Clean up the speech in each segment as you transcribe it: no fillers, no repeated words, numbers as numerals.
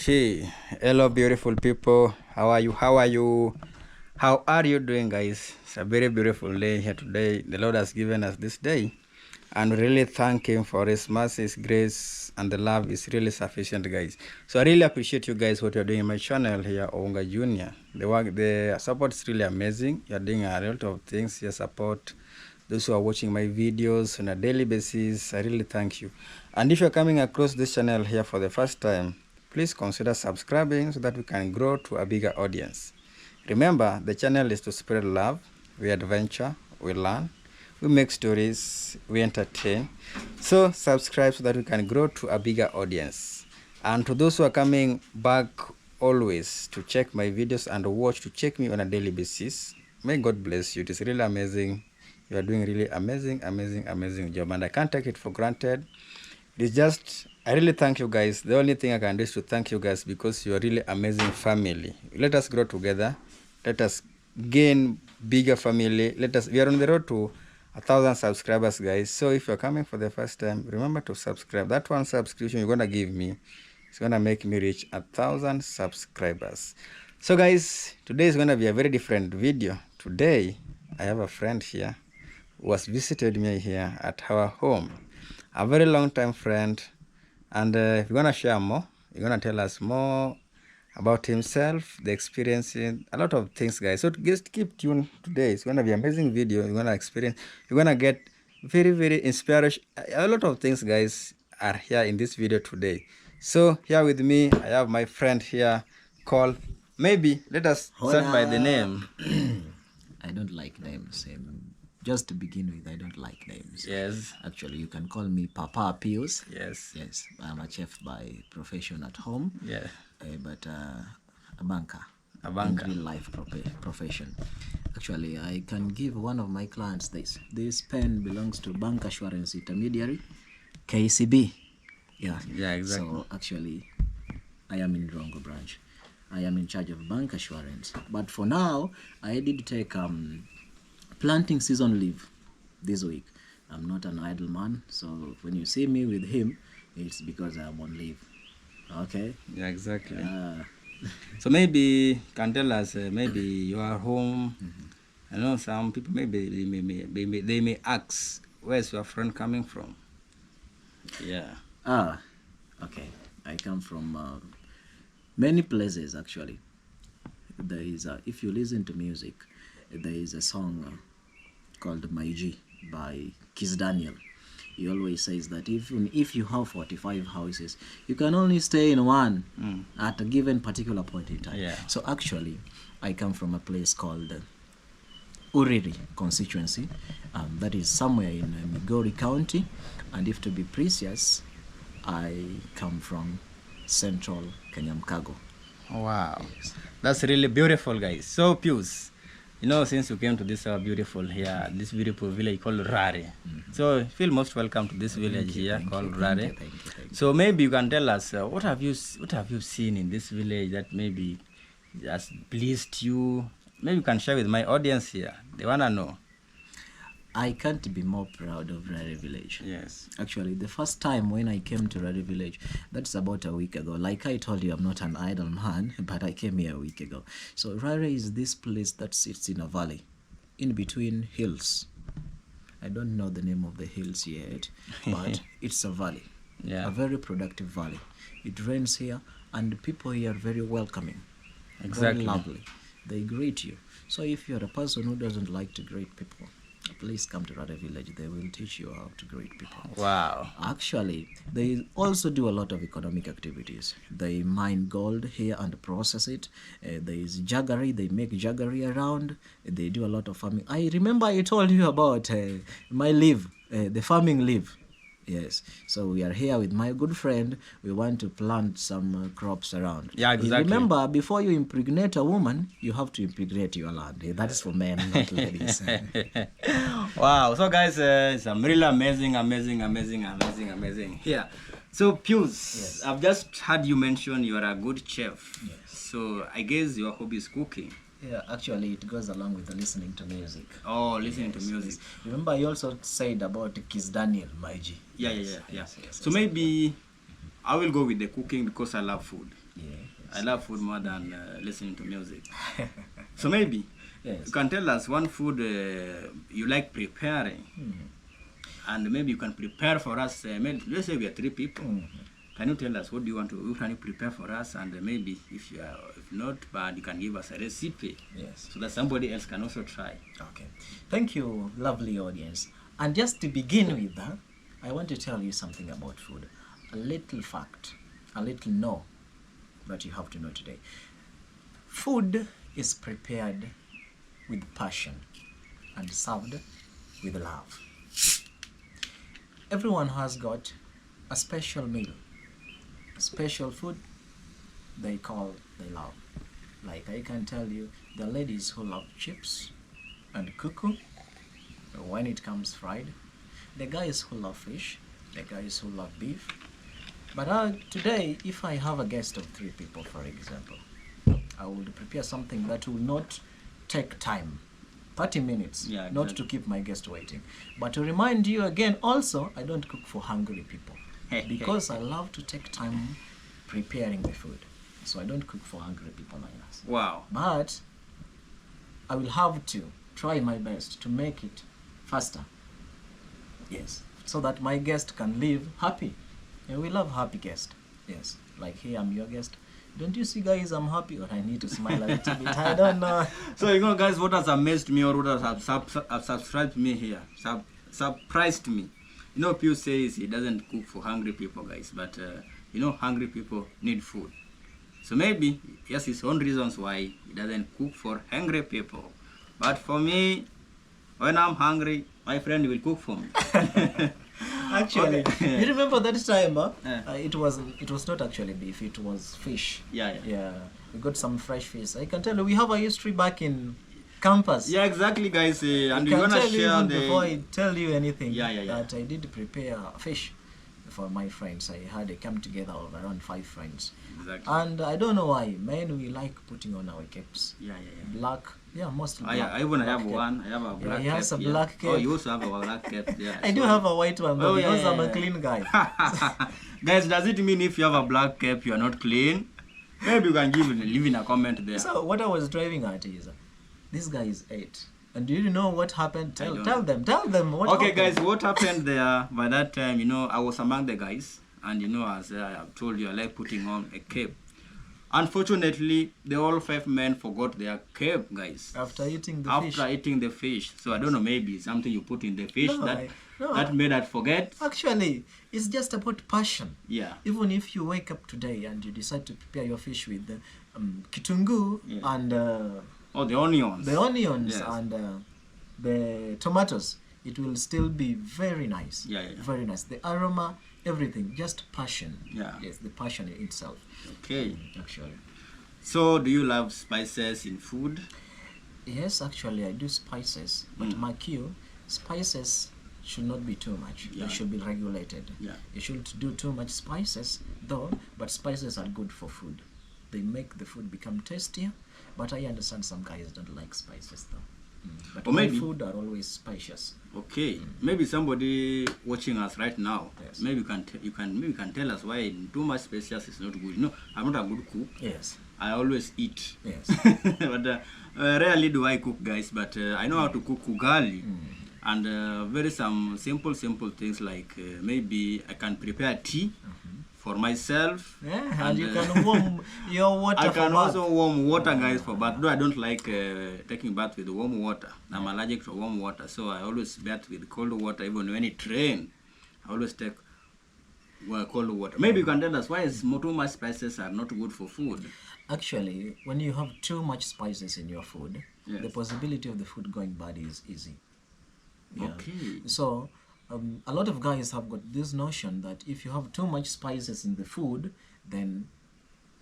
Okay, hello beautiful people. How are you? How are you doing, guys? It's a very beautiful day here today. The Lord has given us this day, and we really thank Him for His mercy, His grace, and the love is really sufficient, guys. So I really appreciate you guys what you're doing in my channel here, Owonga Junior. The support is really amazing. You're doing a lot of things. Your support, those who are watching my videos on a daily basis, I really thank you. And if you're coming across this channel here for the first time, please consider subscribing so that we can grow to a bigger audience. Remember, the channel is to spread love. We adventure, we learn, we make stories, we entertain. So subscribe so that we can grow to a bigger audience. And to those who are coming back always to check my videos and to check me on a daily basis, may God bless you. It is really amazing. You are doing really amazing job, and I can't take it for granted. It's just, I really thank you guys. The only thing I can do is to thank you guys because you're really amazing family. Let us grow together. Let us gain bigger family. We are on the road to 1,000 subscribers, guys. So if you're coming for the first time, remember to subscribe. That one subscription you're gonna give me, it's gonna make me reach 1,000 subscribers. So guys, today is gonna be a very different video. Today, I have a friend here who has visited me here at our home. A very long time friend, and we're gonna share more. You're gonna tell us more about himself, the experience, a lot of things, guys. So just keep tuned today. It's gonna be an amazing video. You're gonna experience, you're gonna get very inspiration. A lot of things, guys, are here in this video today. So here with me, I have my friend here called, maybe let us start by the name. I don't like names. Just to begin with, I don't like names. Yes. Actually, you can call me Papa Pius. Yes. Yes. I'm a chef by profession at home. Yeah. But a banker. A banker. In real life profession. Actually, I can give one of my clients this. This pen belongs to Bank Assurance Intermediary, KCB. Yeah. Yeah, exactly. So actually, I am in Rongo branch. I am in charge of bank assurance. But for now, I did take planting season leave this week. I'm not an idle man, so when you see me with him, it's because I'm on leave. Okay? Yeah, exactly. So maybe you can tell us, maybe you are home. I know some people, maybe they may ask, where's your friend coming from? Yeah. Okay. I come from many places, actually. There is if you listen to music, there is a song called Maiji by Kiss Daniel. He always says that even if you have 45 houses, you can only stay in one at a given particular point in time. Yeah. So actually, I come from a place called Uriri constituency. That is somewhere in Migori County. And if to be precise, I come from central Kenyamkago. Wow. Yes. That's really beautiful, guys. So, Pius, you know, since you came to this beautiful village called Rare. So, feel most welcome to this village called Rare. Thank you. So, maybe you can tell us, what have you seen in this village that maybe has pleased you? Maybe you can share with my audience here. They want to know. I can't be more proud of Rare Village. Yes. Actually, the first time when I came to Rare Village, that's about a week ago. Like I told you, I'm not an idle man, but I came here a week ago. So Rare is this place that sits in a valley, in between hills. I don't know the name of the hills yet, but it's a valley. Yeah. A very productive valley. It rains here, and the people here are very welcoming. Exactly. Very lovely. They greet you. So if you're a person who doesn't like to greet people, please come to Rare Village. They will teach you how to greet people. Wow. Actually, they also do a lot of economic activities. They mine gold here and process it. There is jaggery. They make jaggery around. They do a lot of farming. I remember I told you about my leave, the farming leave. Yes. So we are here with my good friend. We want to plant some crops around. Yeah, exactly. Remember, before you impregnate a woman, you have to impregnate your land. That is for men, not ladies. Wow. So guys, it's really amazing here. So Pius, yes. I've just heard you mention you are a good chef. Yes. So I guess your hobby is cooking. Yeah, actually it goes along with the listening to music. Oh, listening to music. Yes. Remember you also said about Kiss Daniel, Maiji. Yeah. Yes, So maybe I will go with the cooking because I love food. I love food more than listening to music. So maybe Yes. you can tell us one food you like preparing, and maybe you can prepare for us. Maybe, let's say we are 3 people. Can you tell us what do you want to? What can you prepare for us? And maybe if you are, if not bad, you can give us a recipe. Yes. So that somebody else can also try. Okay. Thank you, lovely audience. And just to begin with, I want to tell you something about food. A little fact, a little know that you have to know today. Food is prepared with passion and served with love. Everyone has got a special meal, a special food they love. Like I can tell you, the ladies who love chips and cuckoo when it comes fried, the guys who love fish, the guys who love beef. But today, if I have a guest of 3 people, for example, I will prepare something that will not take time, 30 minutes, Yeah, not exactly. to keep my guest waiting. But to remind you again, also, I don't cook for hungry people because I love to take time preparing the food. So I don't cook for hungry people like us. Wow. But I will have to try my best to make it faster. Yes, so that my guest can live happy. And we love happy guests. Yes, like hey, I'm your guest. Don't you see, guys, I'm happy, or I need to smile a little bit. I don't know. So you know, guys, what has amazed me or what has subscribed me here, surprised me. You know, Pew says he doesn't cook for hungry people, guys, but you know, hungry people need food. So maybe he has his own reasons why he doesn't cook for hungry people. But for me, when I'm hungry, my friend will cook for me. Actually, you remember that time? Yeah. It was not actually beef. It was fish. Yeah. Yeah, we got some fresh fish. I can tell you, we have a history back in campus. Yeah, exactly, guys. And I we're can gonna tell you share even the. before I tell you anything. Yeah. That I did prepare fish for my friends. I had a come together of around 5 friends. Exactly. And I don't know why, men, we like putting on our caps. Yeah. Black, mostly black. I even black have cap. one. I have a black he has cap. a black Oh, cap. you also have a black cap. Yeah. I do have a white one, but Oh, yeah, because I'm a yeah. clean guy. Guys, does it mean if you have a black cap, you are not clean? Maybe you can leave in a comment there. So what I was driving at is, this guy is 8. And do you know what happened? Tell them what Okay, happened. guys, what happened there? By that time, you know, I was among the guys, and you know, as I have told you, I like putting on a cape. Unfortunately, the all 5 men forgot their cape, guys. After eating the fish. After eating the fish. So I don't know, maybe something you put in the fish No, that made us forget. Actually, it's just about passion. Yeah. Even if you wake up today and you decide to prepare your fish with the kitungu and Oh, the onions. Yes. Yes. And the tomatoes, it will still be very nice. Yeah. Very nice. The aroma, everything, just passion. Yeah. Yes, the passion in itself. Okay. Actually. So, do you love spices in food? Yes, actually, I do spices, but my cue, spices should not be too much. Yeah. They should be regulated. Yeah. You shouldn't do too much spices, though, but spices are good for food. They make the food become tastier, but I understand some guys don't like spices, though. But Or my maybe- food are always spacious. Okay, maybe somebody watching us right now, Yes. maybe you can tell us why too much spices is not good. No, I'm not a good cook. Yes. I always eat. Yes. But rarely do I cook, guys. But I know how to cook ugali, and very some simple things like maybe I can prepare tea for myself. Yeah, and you can warm your water I for can bath. also warm water, guys, for bath. Though I don't like taking bath with warm water. I'm allergic to warm water, so I always bath with cold water. Even when it rains, I always take cold water. Maybe you can tell us why too much spices are not good for food. Actually, when you have too much spices in your food, Yes. the possibility of the food going bad is easy. Yeah. Okay. So, a lot of guys have got this notion that if you have too much spices in the food, then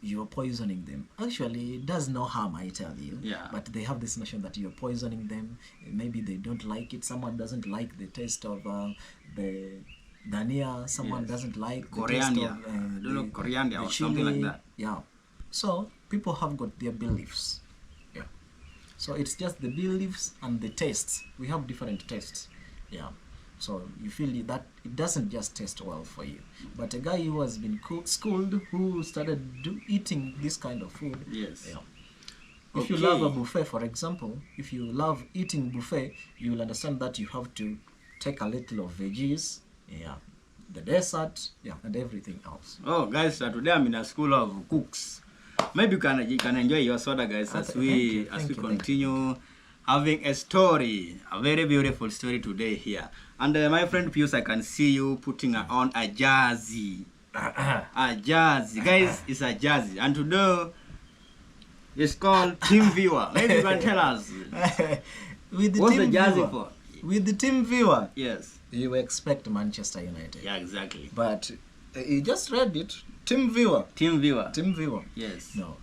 you're poisoning them. Actually, it does no harm, I tell you. Yeah. But they have this notion that you're poisoning them. Maybe they don't like it. Someone doesn't like the taste of the dania. Someone Yes. doesn't like the Coriander. taste of I don't know, coriander the or something like chili. that. Yeah. So people have got their beliefs. Yeah. So it's just the beliefs and the tastes. We have different tastes. Yeah. So you feel that it doesn't just taste well for you. But a guy who has been schooled, who started eating this kind of food, Yes. yeah. If you love a buffet, for example, if you love eating buffet, you will understand that you have to take a little of veggies, yeah, the dessert, yeah, and everything else. Oh, guys, today I'm in a school of cooks. Maybe you can enjoy your soda, guys, as we continue having a story, a very beautiful story today here. And my friend Pius, I can see you putting on a jersey. A jersey, guys, it's a jersey, and today it's called Team Viewer. Maybe you can tell us. With the what's team the jersey viewer, for? With the Team Viewer, Yes. you expect Manchester United. Yeah, exactly. But you just read it. Team Viewer. Team Viewer. Team Viewer. Yes. No,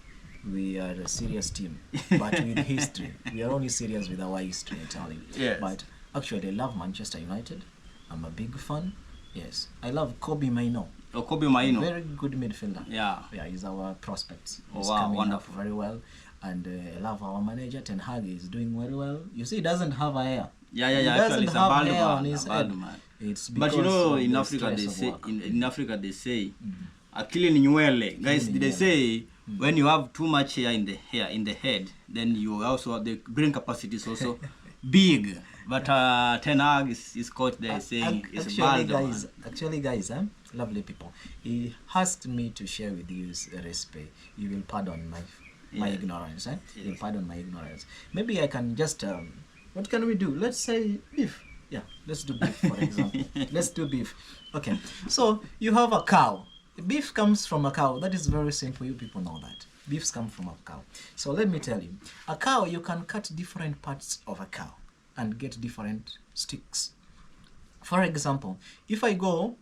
we are a serious team, but with history. We are only serious with our history, I tell you. Yes. But actually, I love Manchester United. I'm a big fan. Yes. I love Kobe Mainoo. Oh, Kobe Mainoo. Very good midfielder. Yeah. Yeah, he's our prospect. Oh, He's wow, coming wonderful. up very well. And I love our manager, Ten Hag. Is doing very well. You see, he doesn't have a hair. Yeah. He Actually, doesn't it's a have bad hair on man. his A bad head. man. It's But because you know, of in the Africa they stress of say, work. in Africa they say, akili ni nywele. Guys, they say when you have too much hair in the head, then you also the brain capacity is also big. But Ten Hag is caught there saying it's bad. Actually, guys, lovely people. He asked me to share with you a recipe. You will pardon my ignorance. Yes. You will pardon my ignorance. Maybe I can just what can we do? Let's say beef. Yeah, let's do beef, for example. Let's do beef. Okay, so you have a cow. Beef comes from a cow. That is very simple. You people know that. Beefs come from a cow. So let me tell you. A cow, you can cut different parts of a cow and get different sticks. For example, if I go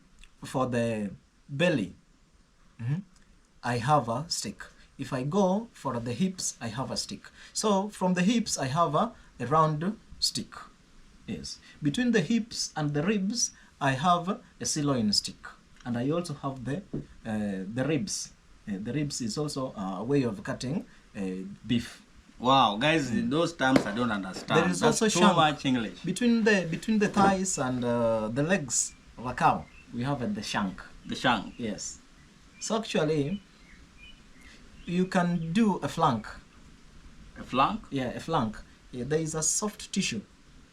for the belly, I have a stick. If I go for the hips, I have a stick. So from the hips, I have a round stick. Yes. Between the hips and the ribs, I have a sirloin stick. And I also have the ribs. The ribs is also a way of cutting beef. Wow, guys, those terms I don't understand. There is That's also too shank. much English. Between the thighs and the legs of a cow, we have the shank. The shank. Yes. So actually, you can do a flank. A flank? Yeah, a flank. Yeah, there is a soft tissue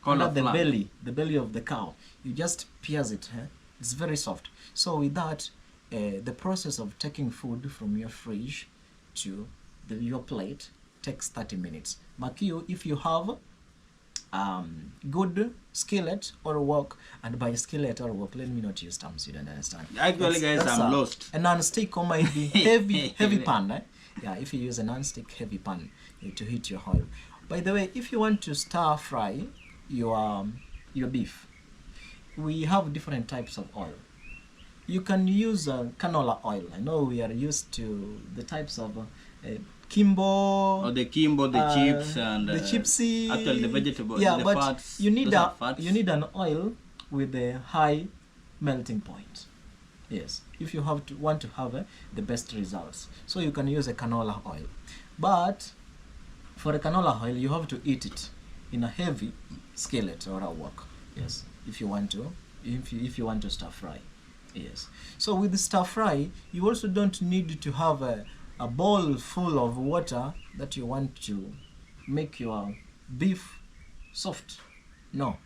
Called under a flank. the belly of the cow. You just pierce it. It's very soft. So with that, the process of taking food from your fridge to your plate takes 30 minutes. Makio, if you have good skillet or wok, and by skillet or wok, let me not use terms you don't understand. Actually, guys, I'm lost. A non-stick or might be heavy pan. Yeah, if you use a non-stick heavy pan to heat your oil. By the way, if you want to stir fry your beef, we have different types of oil. You can use canola oil. I know we are used to the types of Kimbo. Or the Kimbo, the chips, and the chipsy. Actually, the vegetables, yeah, the but fats. you need fats. you need an oil with a high melting point. Yes, if you want to have the best results, so you can use a canola oil. But for a canola oil, you have to eat it in a heavy skillet or a wok. Yes, if you want to stir fry. Yes. So with the stir fry, you also don't need to have a bowl full of water that you want to make your beef soft. No,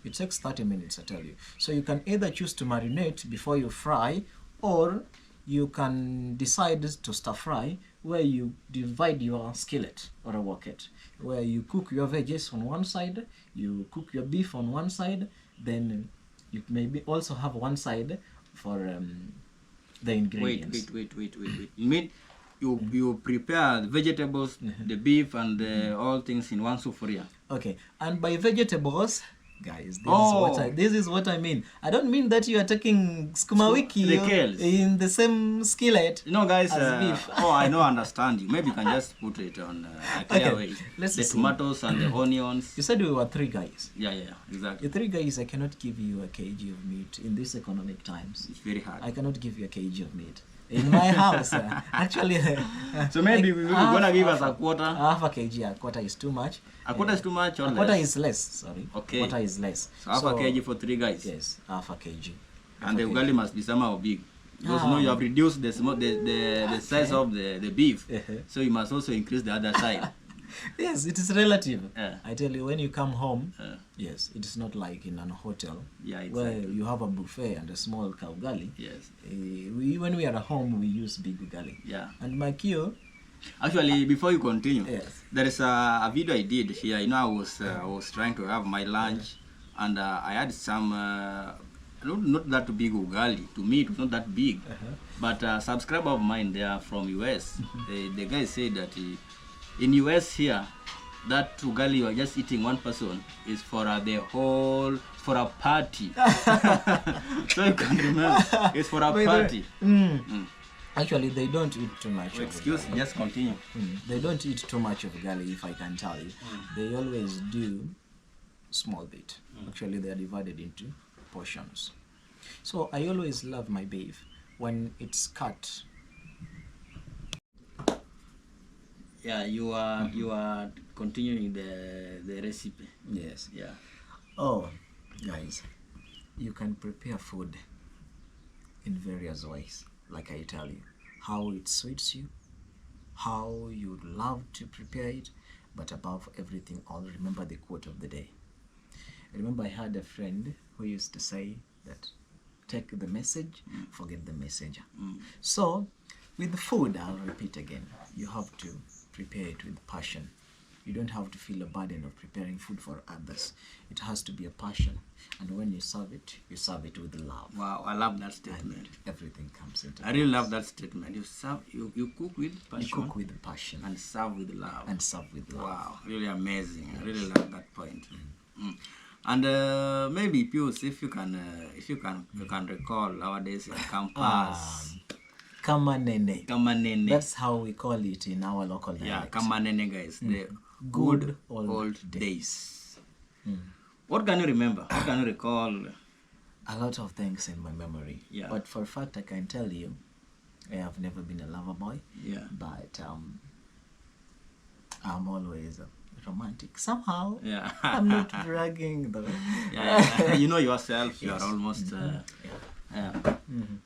it takes 30 minutes, I tell you. So you can either choose to marinate before you fry, or you can decide to stir fry, where you divide your skillet or a wocket, where you cook your veggies on one side, you cook your beef on one side, then you maybe also have one side for the ingredients. Wait. You mean you prepare the vegetables, the beef, and all things in one sufuria? Okay, and by vegetables, guys, Oh. this is what I mean. I don't mean that you are taking skuma wiki The kales. in the same skillet. You know, guys, as beef. I don't understand you. Maybe you can just put it on a clear way. let's The see. tomatoes and the onions. You said we were 3 guys. Yeah, exactly. The 3 guys, I cannot give you a kg of meat in these economic times. It's very hard. I cannot give you a kg of meat. In my house, actually. So maybe we're gonna give us a quarter. Half a kg. A quarter is too much. A quarter is too much or A less? quarter is less. Sorry. Okay. Quarter is less. So half a kg for 3 guys. Yes, half a kg. And the ugali must be somehow big. Because you know you have reduced the size of the beef. So you must also increase the other side. Yes, it is relative. Yeah. I tell you, when you come home, yes, it is not like in an hotel where you have a buffet and a small ugali. Yes. When we are at home, we use big ugali. Yeah. And my cue. Actually, before you continue, Yes. there is a video I did here. You know, I was trying to have my lunch, and I had some not that big ugali. To me, it was not that big. But a subscriber of mine, they are from US. The guy said that in US here, that ugali you are just eating one person is for for a party. So you can remember, it's for a party. Actually, they don't eat too much. Excuse me, just continue. They don't eat too much of ugali, if I can tell you. They always do small bit. Actually, they are divided into portions. So I always love my beef when it's cut. Yeah, you are continuing the recipe. Yes. Yeah. Oh, guys, you can prepare food in various ways. Like I tell you, how it suits you, how you'd love to prepare it, but above everything, all remember the quote of the day. I remember I had a friend who used to say that take the message, forget the messenger. So with the food, I'll repeat again, you have to prepare it with passion. You don't have to feel a burden of preparing food for others. It has to be a passion. And when you serve it with love. Wow, I love that statement. And everything comes into I really love that statement. You cook with passion. You cook with passion. And serve with love. And serve with love. Wow, really amazing. I really love that point. And maybe Pius, if you can recall our days in campus. Kamanene. That's how we call it in our local dialect. Yeah, Kamanene, guys. The Good old days. What can you remember? What can you recall? A lot of things in my memory. Yeah. But for a fact, I can tell you, I have never been a lover boy. Yeah. But I'm always romantic. Somehow. Yeah. I'm not bragging though. Yeah. You know yourself. You are almost. Yeah.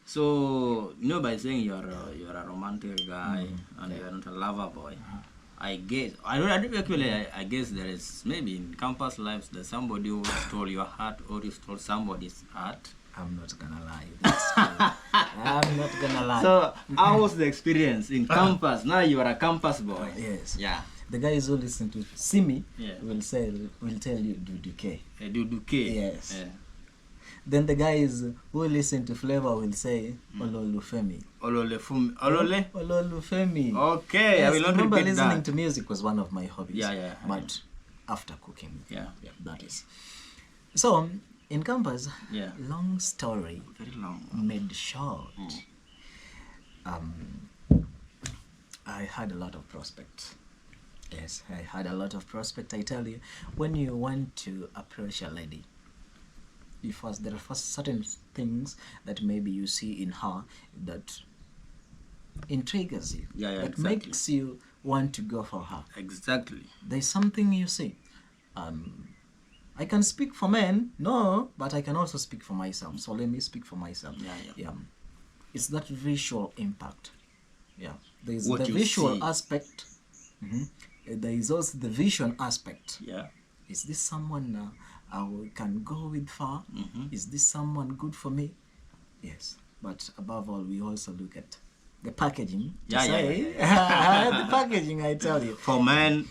So by saying you're a romantic guy and you're not a lover boy, I guess I guess there is maybe in campus lives there's somebody who stole your heart or you stole somebody's heart. I'm not gonna lie. That's true. I'm not gonna lie. So how was the experience in campus? Now you are a campus boy. Yes. Yeah. The guys who listen to see me will tell you Duduke. Duduke. Yes. Yeah. Then the guys who listen to Flavor will say Ololufemi. Ololufemi. Okay, yes, I will not remember repeat listening that. to music was one of my hobbies. Yeah. But after cooking. Yeah, that is. So in campus, long story. Very long. Made short. I had a lot of prospects. Yes, I had a lot of prospects. I tell you, when you want to approach a lady, there are certain things that maybe you see in her that intrigues you, that exactly. makes you want to go for her. Exactly. There's something you see. I can speak for men, but I can also speak for myself. So let me speak for myself. Yeah. It's that visual impact. Yeah. There's the visual aspect. There is also the vision aspect. Yeah. Is this someone I can go with far? Is this someone good for me? Yes. But above all, we also look at the packaging. The packaging, I tell you. For men,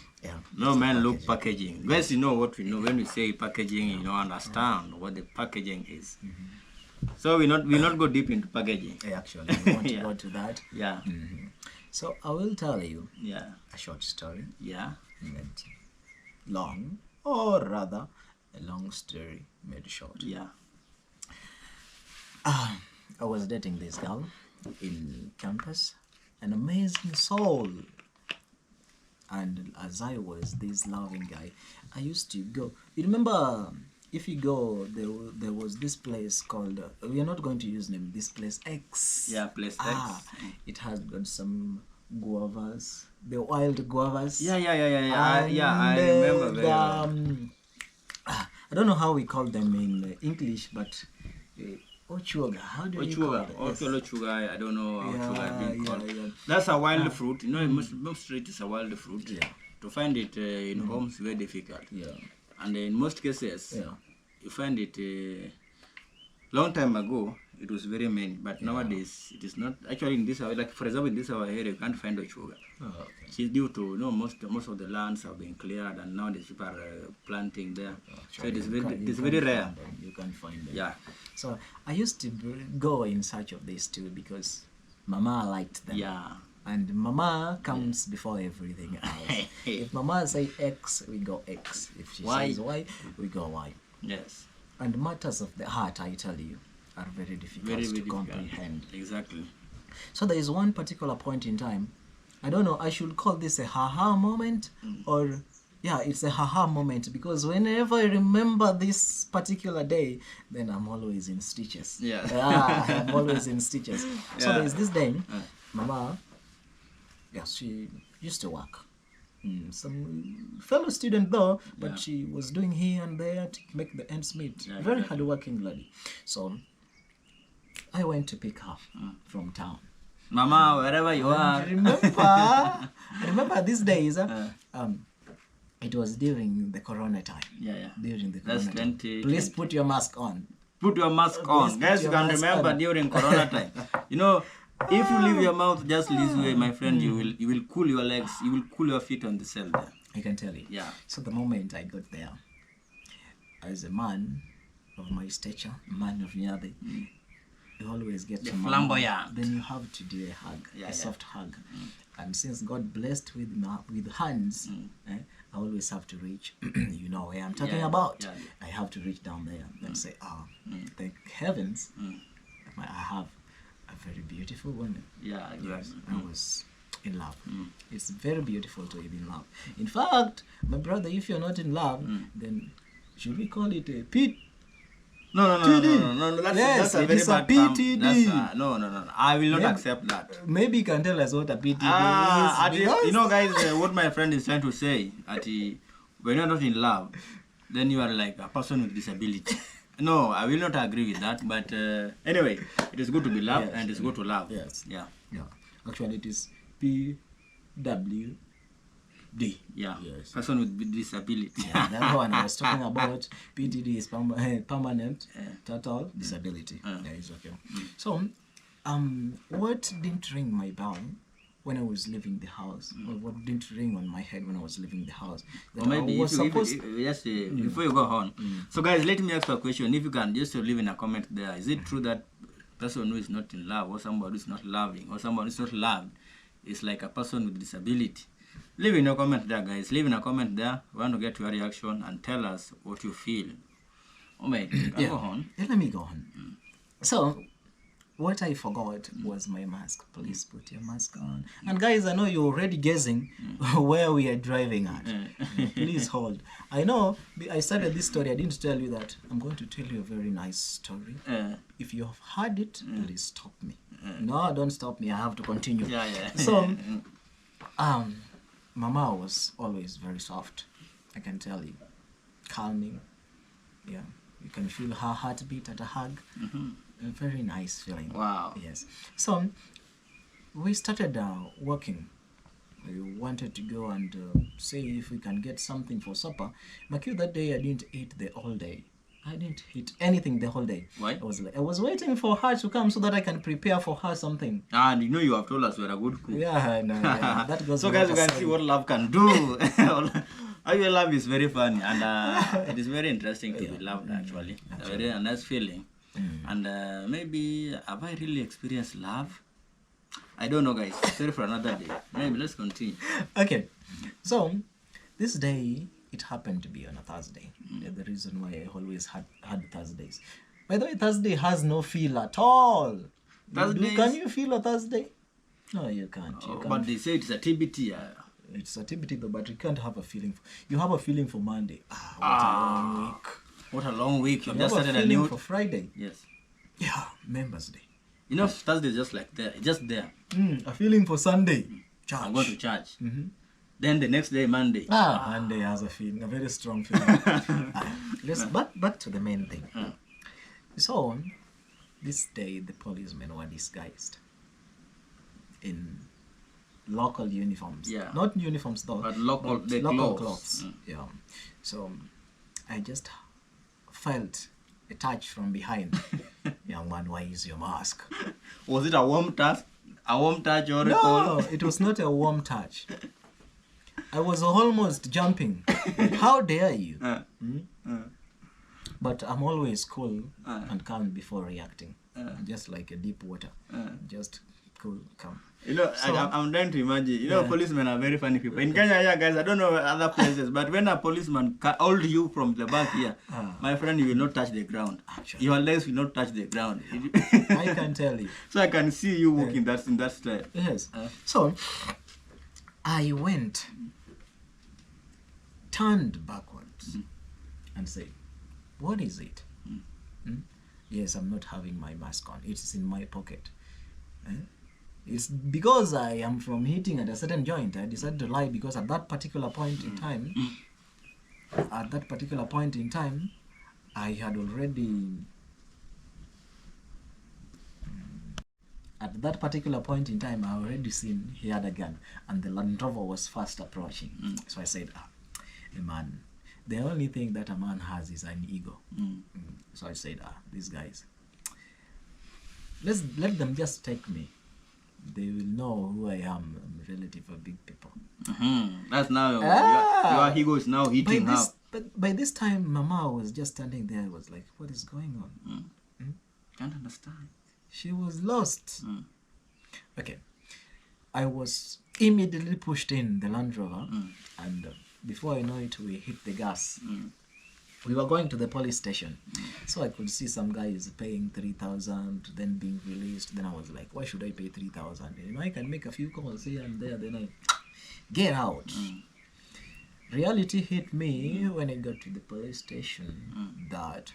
no man look packaging. Guys, you know what we know when we say packaging. You don't understand what the packaging is. So we not go deep into packaging. Actually, we want to go to that. Yeah. So I will tell you. A short story. Yeah. Long, or rather, a long story made short. Yeah. I was dating this girl in campus, an amazing soul. And as I was this loving guy, I used to go. You remember if you go, there was this place called, we are not going to use name, this place X. Yeah, place X. It has got some guavas, the wild guavas. Yeah. I remember very well. I don't know how we call them in English, but ochuoga. How do you call it? Ochuoga, I don't know how ochuoga being called. Yeah. That's a wild fruit. You know, most it is a wild fruit. Yeah. To find it in homes is very difficult. Yeah. And in most cases, Yeah. you find it long time ago. It was very many, but nowadays it is not. Actually, in this, like for example, in this our area, you can't find ochuoga. Oh, okay. It's due to most of the lands have been cleared, and now the people are planting there. So it is very rare. You can't find them. Yeah. So I used to go in search of these too because Mama liked them. Yeah. And Mama comes before everything else. If Mama say X, we go X. If she says Y, we go Y. Yes. And matters of the heart, I tell you, are very difficult to comprehend. Exactly. So there is one particular point in time. I don't know, I should call this a ha-ha moment or... Yeah, it's a ha-ha moment because whenever I remember this particular day, then I'm always in stitches. Yeah. I'm always in stitches. So there's this day, Mama, she used to work. Some fellow student though, but she was doing here and there to make the ends meet. Very hardworking lady. So I went to pick her from town. Mama, wherever you are. I remember these days, it was during the corona time. During the corona time. Please put your mask on. Put your mask on. Guys, you can remember during corona time. You know, if you leave your mouth just this way, my friend, you will cool your legs, you will cool your feet on the cell there. I can tell you. Yeah. So the moment I got there, as a man of my stature, man of Nyade, you always get the to flamboyant. Then you have to do a hug, a soft hug. And since God blessed with hands, I always have to reach. You know where I'm talking about. I have to reach down there and say, thank heavens, I have a very beautiful woman. Yes. I was in love. It's very beautiful to be in love. In fact, my brother, if you're not in love, then should we call it a pit? No. That's a very bad term. No. I will not accept that. Maybe you can tell us what a PTD is. You know, guys, what my friend is trying to say, when you're not in love, then you are like a person with disability. No, I will not agree with that. But anyway, it is good to be loved and it's good to love. Yes. Yeah. Actually, it is PWD. Yeah. Yes. Person with disability. That one I was talking about. PTD is permanent total disability. It's okay. So, what didn't ring my bell when I was leaving the house? Or what didn't ring on my head when I was leaving the house? Or maybe before you go on. So guys, let me ask you a question. If you can just leave in a comment there. Is it true that person who is not in love or somebody who is not loving or somebody who is not loved is like a person with disability? Leave in a comment there, guys. Leave in a comment there. We want to get your reaction and tell us what you feel. Oh my, go on. Let me go on. So, what I forgot was my mask. Please put your mask on. And guys, I know you're already guessing where we are driving at. Please hold. I know I started this story. I didn't tell you that. I'm going to tell you a very nice story. If you have heard it, please stop me. No, don't stop me. I have to continue. So, Mama was always very soft. I can tell you. Calming. Yeah. You can feel her heartbeat at a hug. A very nice feeling. Wow. Yes. So we started working. We wanted to go and see if we can get something for supper. Makiu, that day I didn't eat the whole day. I didn't eat anything the whole day. Why? I was waiting for her to come so that I can prepare for her something. And you know you have told us you're a good cook. Yeah, no, that goes. So guys, you can see what love can do. Actually, love is very funny and it is very interesting to be loved actually. A very nice feeling. And maybe have I really experienced love? I don't know, guys. Sorry for another day. Maybe let's continue. Okay. So this day it happened to be on a Thursday. The reason why I always had Thursdays. By the way, Thursday has no feel at all. Can you feel a Thursday? No, you can't. But they say it's a TBT. It's a TBT though, but you can't have a feeling. You have a feeling for Monday. What a long week. What a long week. You've You just have started a feeling new... for Friday. Yes. Yeah, Members Day. You know, Thursday is just like there. Just there. A feeling for Sunday. Church. I'm going to church. Then the next day, Monday. Monday has a feeling, a very strong feeling. Let's back to the main thing. So, this day the policemen were disguised in local uniforms. Yeah. Not uniforms though. But local clothes. Yeah. So, I just felt a touch from behind. Young man, why is your mask? Was it a warm touch? A warm touch or a No, cold? it was not a warm touch. I was almost jumping. How dare you? But I'm always cool and calm before reacting. Just like a deep water. Just cool, calm. You know, So- I'm trying to imagine. You know, policemen are very funny people. In Kenya, yeah, guys, I don't know other places, but when a policeman hold you from the back here, my friend, you will not touch the ground. Actually. Your legs will not touch the ground. I can tell you. So I can see you walking in that style. Yes. So, I went, turned backwards, and said, what is it? Yes, I'm not having my mask on. It's in my pocket. It's because I am from hitting at a certain joint. I decided to lie because at that particular point in time, I had already... At that particular point in time, I already seen he had a gun, and the Land Rover was fast approaching. So I said, a man, the only thing that a man has is an ego. So I said, these guys, let them just take me. They will know who I am. I'm a relative of big people. That's now your ego is now heating up. But by this time, Mama was just standing there. I was like, what is going on? Can't understand. She was lost. Okay. I was immediately pushed in the Land Rover, and before I know it, we hit the gas. We were going to the police station. So I could see some guys paying 3,000, then being released. Then I was like, why should I pay 3,000? You know, I can make a few calls here and there, then I get out. Reality hit me when I got to the police station that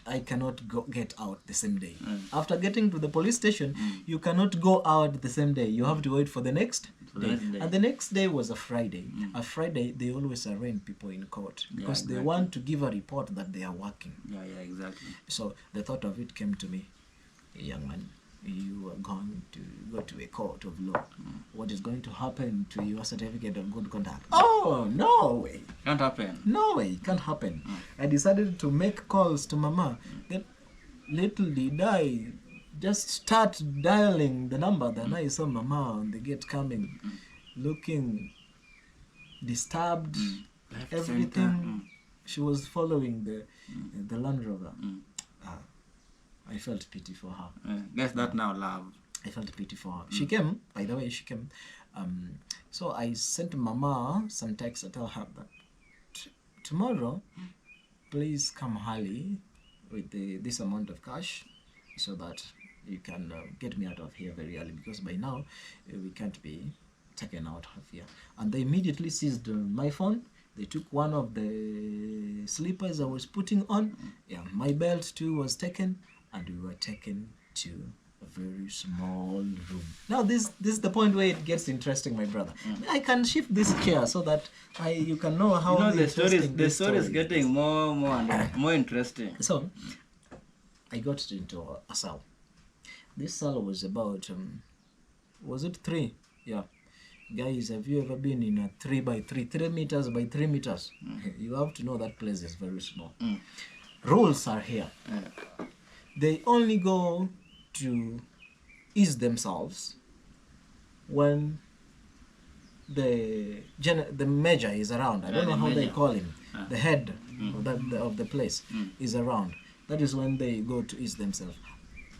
I cannot get out the same day. After getting to the police station, you cannot go out the same day. You have to wait for the next day. And the next day was a Friday. A Friday, they always arraign people in court because they want to give a report that they are working. Yeah, exactly. So the thought of it came to me, young man, you are going to go to a court of law. What is going to happen to your certificate of good conduct? Oh, no way. Can't happen. No way, it can't happen. I decided to make calls to Mama. Then little did I just start dialing the number. Then I saw Mama on the gate coming, looking disturbed, everything. She was following the Land Rover. I felt pity for her. Guess that now, love. I felt pity for her. She came, by the way, she came. So I sent Mama some text to tell her that tomorrow, please come early with this amount of cash so that you can get me out of here very early, because by now we can't be taken out of here. And they immediately seized my phone. They took one of the slippers I was putting on. Yeah, my belt too was taken, and we were taken to a very small room. Now this is the point where it gets interesting, my brother. I can shift this chair so that you can know how the story is getting more and more interesting. So I got into a cell. This cell was about was it 3? Yeah. Guys, have you ever been in a 3 by 3, 3 meters by 3 meters? You have to know that place is very small. Rules are here. They only go to ease themselves when the major is around. I don't know how they call him. The head of the place is around. That is when they go to ease themselves.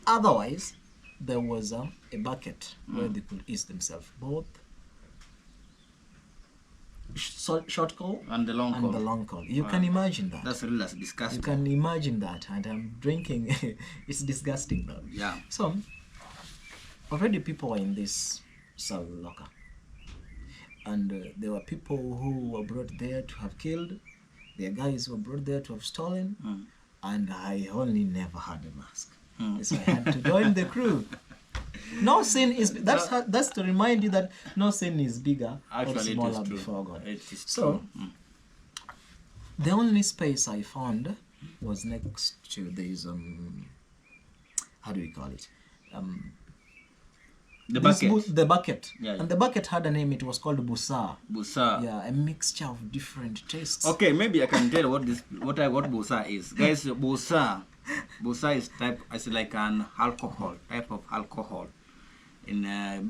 Otherwise, there was a bucket where they could ease themselves. Both short call and the long call. You can imagine that. That's really disgusting. You can imagine that, and I'm drinking. It's disgusting though. Yeah. So already people were in this cell locker, and there were people who were brought there to have killed. There are guys who were brought there to have stolen, and I only never had a mask. So I had to join the crew. No sin is that's to remind you that no sin is bigger or smaller before God. It is So true. the only space I found was next to these how do we call it? The This bucket. the bucket. Yeah, yeah. And the bucket had a name. It was called busa. Busa. Yeah, a mixture of different tastes. Okay, maybe I can tell what busa is. Guys, busa is like an type of alcohol. In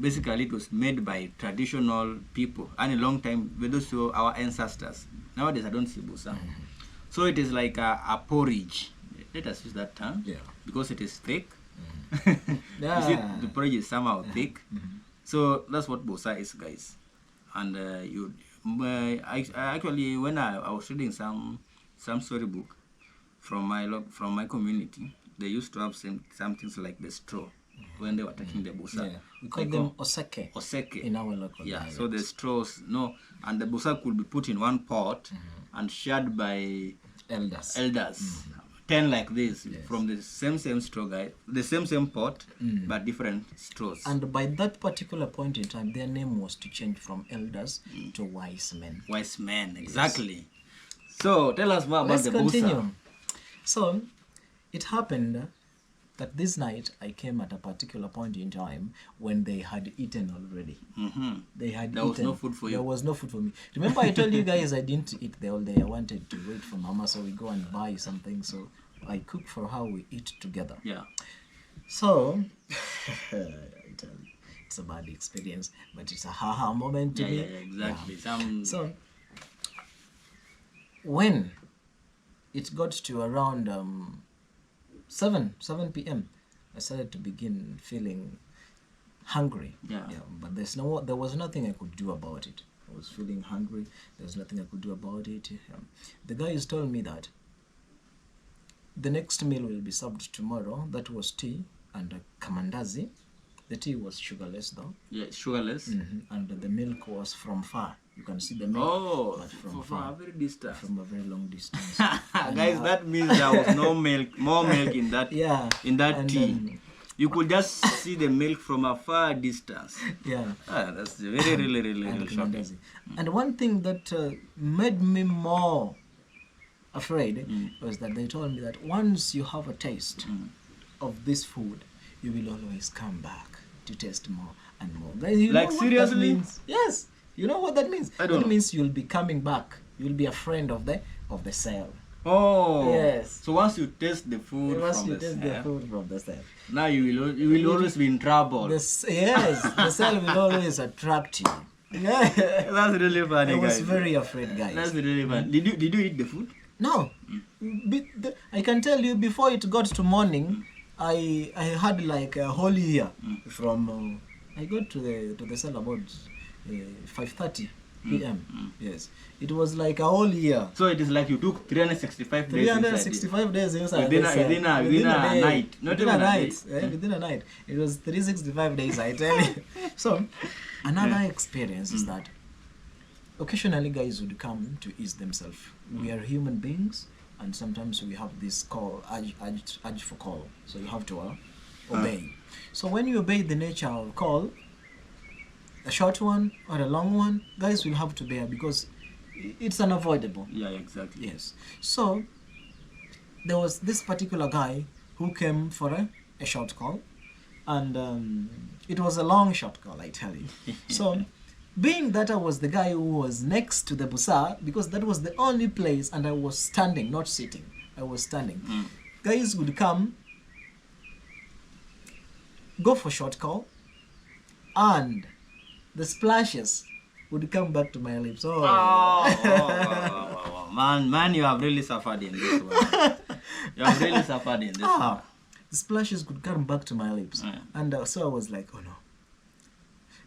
basically it was made by traditional people and a long time with those who our ancestors. Nowadays I don't see busa. So it is like a porridge. Let us use that term. Yeah. Because it is thick. Yeah. You see, the porridge is somehow thick. So that's what busa is, guys. And I actually, when I was reading some storybook from my community, they used to have some things like the straw when they were taking the busa. Yeah. We call them oseke. Oseke. In our local Yeah. dialect. So the straws, and the busa could be put in one pot and shared by Elders. 10 like this from the same straw, guy, the same pot, but different straws. And by that particular point in time, their name was to change from elders to wise men. Wise men, exactly. So tell us more about Let's the continue. busa. So it happened that this night I came at a particular point in time when they had eaten already. They had There eaten. was no food for you. There was no food for me. Remember I told you guys I didn't eat the whole day. I wanted to wait for Mama, so we go and buy something. So I cook for her, we eat together. Yeah. So, I tell you, it's a bad experience, but it's a ha-ha moment to Yeah, me. exactly. Yeah. So, when it got to around 7 p.m., I started to begin feeling hungry. Yeah. But there was nothing I could do about it. I was feeling hungry. There was nothing I could do about it. The guys told me that the next meal will be served tomorrow. That was tea and a kamandazi. The tea was sugarless though. Yeah, sugarless. And the milk was from far. You can see the milk, Oh, but from from far, a very distance. from a very long distance. Guys, that means there was more milk in that Yeah. in that And, tea. You could just see the milk from a far distance. Yeah. That's very, really, really, And really shocking. kamandazi. And one thing that made me more afraid was that they told me that once you have a taste of this food, you will always come back to taste more and more. Guys, you Like, know what seriously? that means? Yes. You know what that means? I don't That know. means you'll be coming back. You'll be a friend of the cell. Oh. Yes. So once you taste the food Once from you the taste the cell, food from the cell. now you will always be in trouble. Yes, the cell will always attract you. Yeah. That's really funny, I was guys. very afraid, guys. That's really funny. Did you eat the food? No, I can tell you before it got to morning, I had like a whole year from I got to the cell about 5:30 p.m. Yes, it was like a whole year. So it is like you took 365 days. 365 days inside Within the a- cell. within a day. night. Not Within a even a night. day. Within a night. It was 365 days, I tell you. So, another experience is that occasionally guys would come to ease themselves. We are human beings, and sometimes we have this call, urge for call. So you have to obey. So when you obey the nature of call, a short one or a long one, guys will have to bear because it's unavoidable. Yeah, exactly. Yes. So there was this particular guy who came for a short call, and it was a long short call, I tell you. So being that I was the guy who was next to the busa, because that was the only place, and I was standing, not sitting, I was standing. Guys would come, go for short call, and the splashes would come back to my lips. Oh, man, you have really suffered in this one. You have really suffered in this one. The splashes could come back to my lips. Yeah. And so I was like, oh no.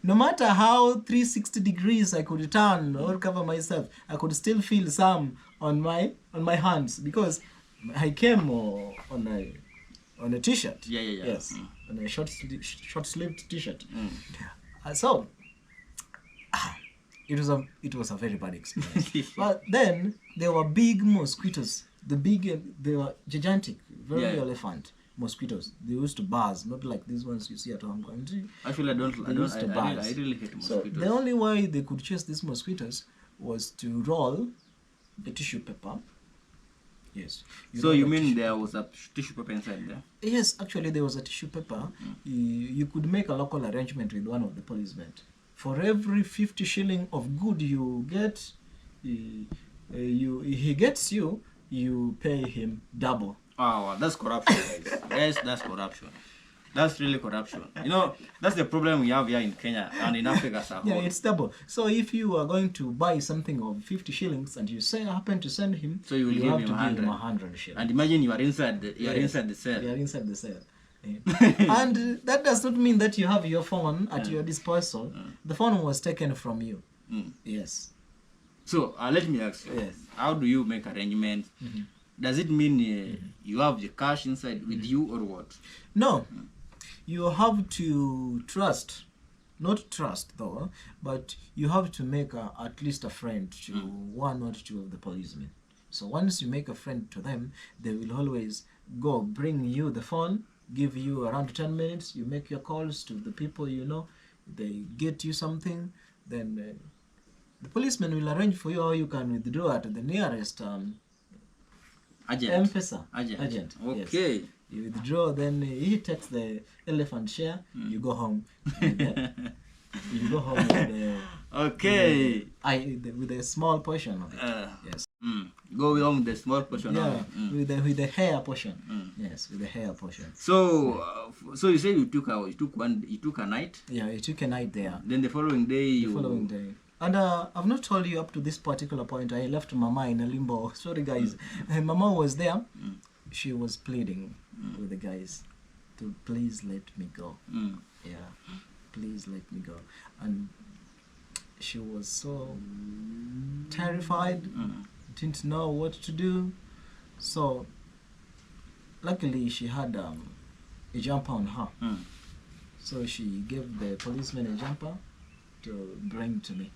No matter how 360 degrees I could turn or cover myself, I could still feel some on my hands because I came on a t-shirt. Yeah. Yes, on a short sleeved t-shirt. So It was a very bad experience. But then there were big mosquitoes. They were gigantic, very Yeah. elephant mosquitoes. They used to buzz, not like these ones you see at home. Actually, I really hate So mosquitoes. the only way they could chase these mosquitoes was to roll the tissue paper. Yes. So roll you the mean tissue- there was a tissue paper inside there? Yes, actually there was a tissue paper. You could make a local arrangement with one of the policemen. For every 50 shilling of good you get, he gets you, you pay him double. Oh, wow, that's corruption, guys. Yes, that's corruption. That's really corruption. You know, that's the problem we have here in Kenya and in Africa as a whole. Yeah, it's double. So if you are going to buy something of 50 shillings and you happen to send him, So you will give have him to 100. give him 100 shillings. And imagine you are inside the Yes. cell. You are inside the cell. And that does not mean that you have your phone at your disposal. The phone was taken from you. Yes. So let me ask you, Yes. how do you make arrangements? Does it mean you have the cash inside with you or what? No, you have to trust, not trust though, but you have to make at least a friend to one or two of the policemen. So once you make a friend to them, they will always go bring you the phone, give you around 10 minutes, you make your calls to the people you know, they get you something, then the policeman will arrange for you how you can withdraw at the nearest Agent. M-Pesa. Agent. Yes. Okay. You withdraw, then he takes the elephant share. You go home. With the, you go home with the Okay. with a small portion of it. Yes. Go home with the small portion Yeah, of it. with the hair portion. Yes, with the hair portion. So, so you say you took a night. Yeah, it took a night there. Then the following day The following day. And I've not told you up to this particular point. I left Mama in a limbo. Sorry, guys. Mama was there. She was pleading with the guys to please let me go. Yeah, please let me go. And she was so terrified, didn't know what to do. So, luckily, she had a jumper on her. So she gave the policeman a jumper to bring to me.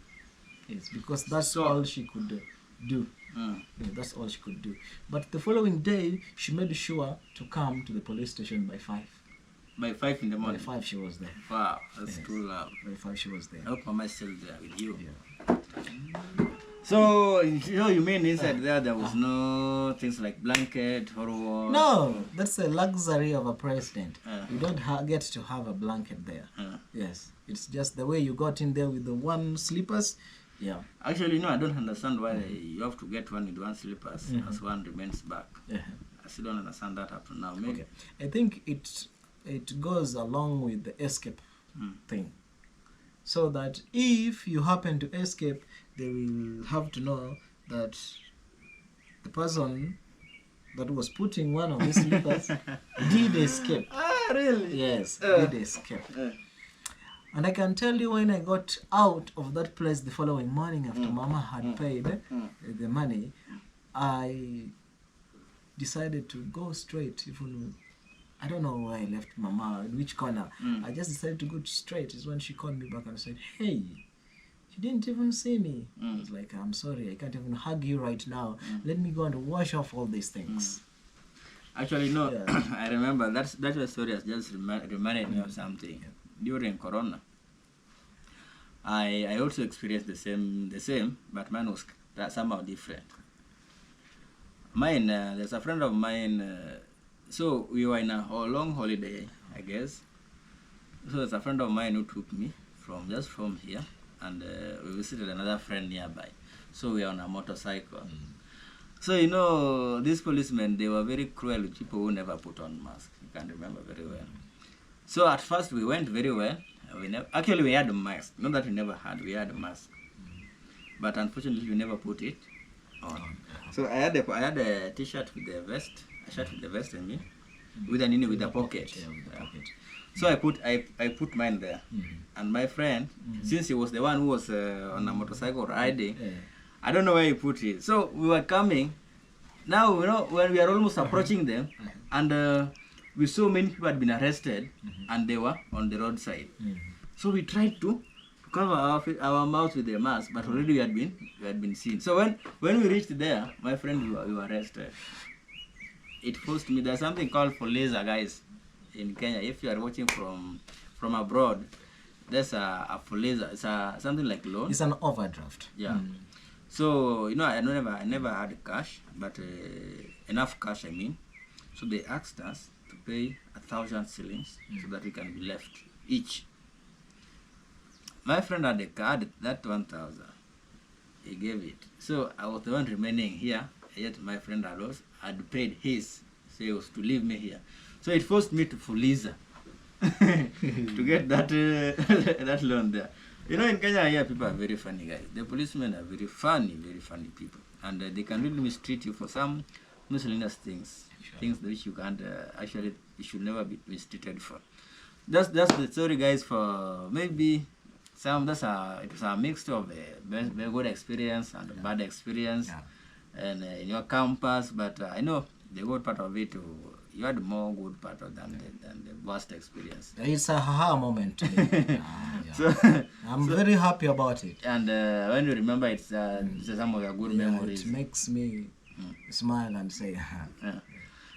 Yes, because that's all she could do. Yeah, that's all she could do. But the following day, she made sure to come to the police station by 5. By 5 in the By morning. 5 she was there. Wow, that's too loud. By 5 she was there. I hope Mama is still there with you. Yeah. So, you mean inside there was no things like blanket or what? No, that's a luxury of a president. Uh. You don't get to have a blanket there. Yes, it's just the way you got in there with the one slippers. Yeah. Actually, no, I don't understand why you have to get one with one slippers as one remains back. Yeah. I still don't understand that up to now. Maybe. Okay. I think it goes along with the escape thing. So that if you happen to escape, they will have to know that the person that was putting one of these slippers did escape. Ah, really? Yes, did escape. And I can tell you, when I got out of that place the following morning after Mama had paid the money, I decided to go straight. Even I don't know where I left Mama, in which corner. I just decided to go straight. Is when she called me back and said, "Hey, you didn't even see me." I was like, "I'm sorry, I can't even hug you right now. Let me go and wash off all these things." Actually, no. Yeah. I remember that story has just reminded me of something. During Corona, I also experienced the same, but mine was somehow different. Mine, there's a friend of mine. So we were in a long holiday, I guess. So there's a friend of mine who took me from here, and we visited another friend nearby. So we were on a motorcycle. So you know, these policemen, they were very cruel with people who never put on masks. You can remember very well. So at first we went very well. Actually, we had a mask. Not that we never had, we had a mask. But unfortunately, we never put it on. So I had a t-shirt with the vest, a shirt with the vest in me, with a pocket. Yeah, with the pocket. So I put mine there. And my friend, since he was the one who was on a motorcycle riding, I don't know where he put it. So we were coming. Now, you know, when we are almost approaching them, and we saw many people had been arrested, and they were on the roadside. So we tried to cover our mouth with a mask, but already we had been seen. So when we reached there, my friend, we were arrested. It forced me. There's something called Fuliza, guys, in Kenya. If you are watching from abroad, there's a Fuliza. It's something like loan. It's an overdraft. Yeah. So I never had cash, but enough cash, I mean. So they asked us to pay 1,000 shillings so that we can be left each. My friend had a card, that 1,000. He gave it. So I was the one remaining here, yet my friend had paid his, so he was to leave me here. So it forced me to Fuliza to get that that loan there. In Kenya here, people are very funny, guys. The policemen are very funny people. And they can really mistreat you for some miscellaneous things. Sure. Things which you can't, actually, you should never be mistreated for. That's the story, guys, for maybe it was a mixture of a very good experience and a bad experience. And in your campus, but I know the good part of it, you had more good part of than the worst experience. It's a haha moment to me. So, I'm very happy about it. And when you remember, it's some of your good memories. It makes me smile and say, yeah.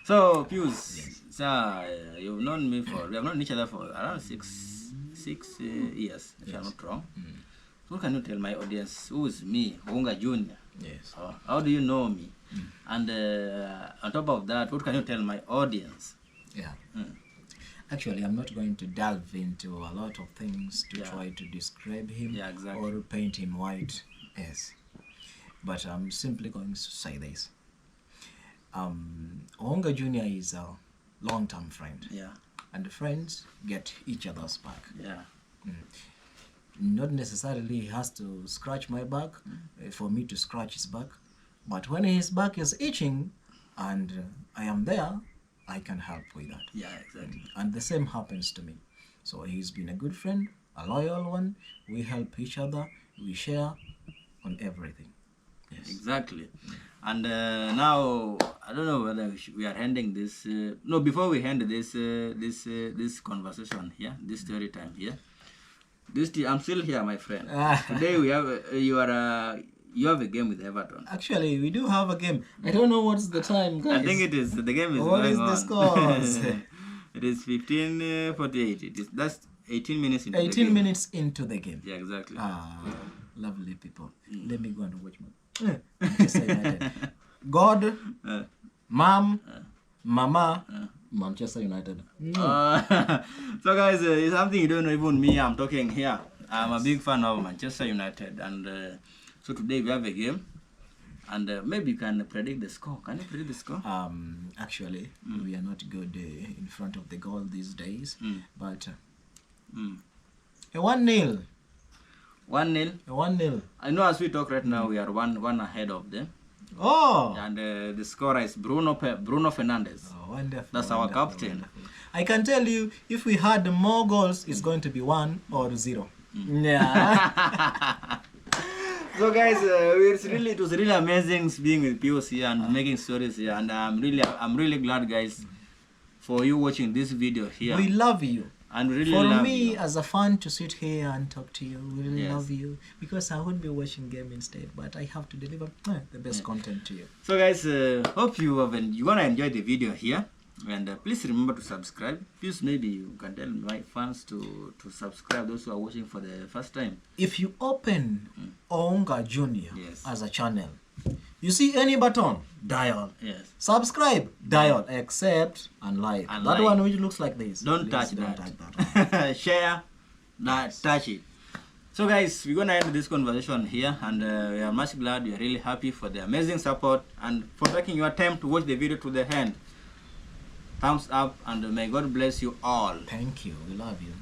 So, Pius, we have known each other for around six years, if I'm not wrong. So what can you tell my audience, who is me, Ohunga Junior? Yes. How do you know me? And on top of that, what can you tell my audience? Yeah. Actually, I'm not going to delve into a lot of things to try to describe him or paint him white. Yes. But I'm simply going to say this. Ohunga Junior is a long-term friend. Yeah. And the friends get each other's back. Yeah. Not necessarily he has to scratch my back for me to scratch his back. But when his back is itching and I am there, I can help with that. Yeah, exactly. And the same happens to me. So he's been a good friend, a loyal one. We help each other. We share on everything. Yes. Exactly. And now, I don't know whether we are ending this. No, before we end this conversation here, this story time here. I'm still here, my friend. Today we have you have a game with Everton. Actually, we do have a game. I don't know what's the time, guys. I think it is. The game is what going is the scores? It is 15:48. That's 18 minutes into 18 the game. minutes into the game. Yeah, exactly. Lovely people. Let me go and watch my Manchester United. God, Mom, Mama, Manchester United. So guys, it's something you don't know, even me, I'm talking here. I'm a big fan of Manchester United, and so today we have a game, and maybe you can predict the score. Can you predict the score? Actually, we are not good in front of the goal these days, but a 1-0. 1-0. A 1-0. I know as we talk right now, we are one ahead of them. Oh! And the scorer is Bruno Fernandes. Oh, wonderful. That's our captain. Wonderful. I can tell you, if we had more goals, it's going to be 1 or 0. Yeah. So guys, it was really amazing being with Pius here and making stories here, and I'm really glad, guys, for you watching this video here. We love you. And really for love me you. As a fan to sit here and talk to you, we really love you, because I would be watching game instead, but I have to deliver the best content to you. So guys, hope you're gonna enjoy the video here, and please remember to subscribe. Please, maybe you can tell my fans to subscribe, those who are watching for the first time. If you open Ohunga Junior as a channel, you see any button, dial. Yes. Subscribe, dial, accept, and like. That one which looks like this. Don't touch that. Share, touch it. So guys, we're gonna end this conversation here, and we are much glad. We are really happy for the amazing support and for taking your time to watch the video to the end. Thumbs up, and may God bless you all. Thank you. We love you.